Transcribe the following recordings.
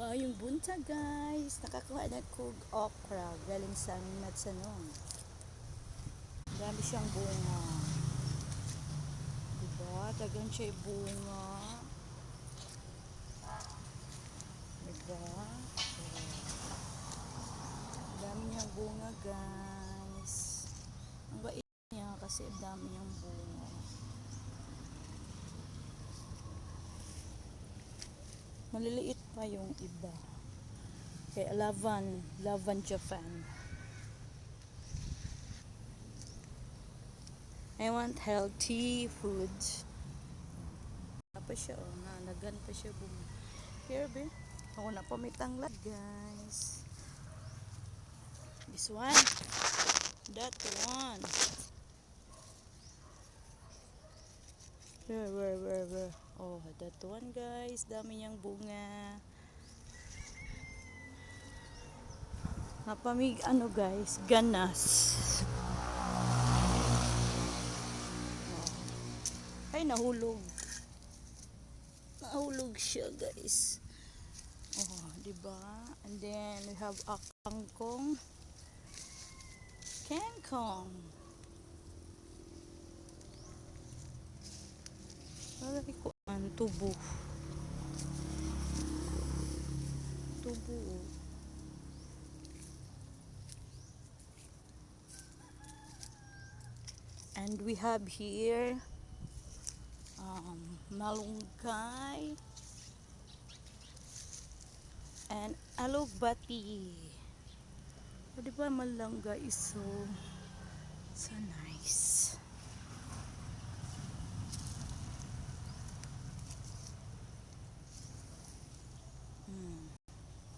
Maayong buntag guys. Nakakuha na kog okra galing sa aming matsanong. Dami siyang bunga. Diba? Dagan siya bunga. Diba? Dami niyang bunga guys. Ang bait niya kasi dami niyang bunga. Maliliit pa yung iba. Kay Lavan Japan. I want healthy food. Apa siya oh, nalagan pa siya bunga. Here be. Ako na po may tanglad guys. This one. That one. Where. Oh, that one guys. Dami niyang bunga. Napamig ano guys, ganas. Ay, nahulog. Nahulog siya guys. Oh, diba? And then we have a kangkong. Kangkong. Lalaki ko ang tubo. Tubo. And we have here malunggay and alugbati. O diba malunggay is so nice.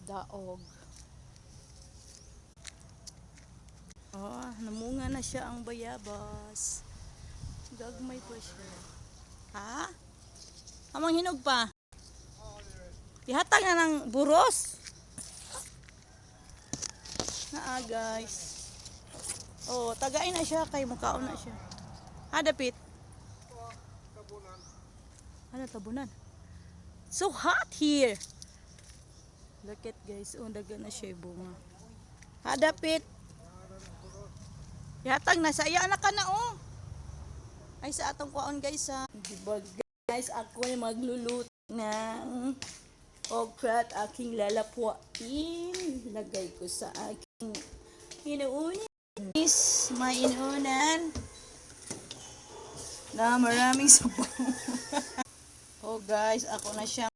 Daog. Oh, namunga na siya ang bayabas. Gagmay pa siya. Ha? Amang hinog pa. Ihatag na ng buros. Guys. Oh, tagain na siya kay mukhaon na siya. Dapit. Ano tabunan? So hot here. Look at guys, daga na siya bunga. Dapit. Ihatag na sa iya anak ka na oh. Ay sa atong kuon guys ha. Diba guys, ako ay magluluto ng okra at aking lalapuin. Lagay ko sa aking inuunan. May inuunan na maraming sabaw. Oh guys, ako na siya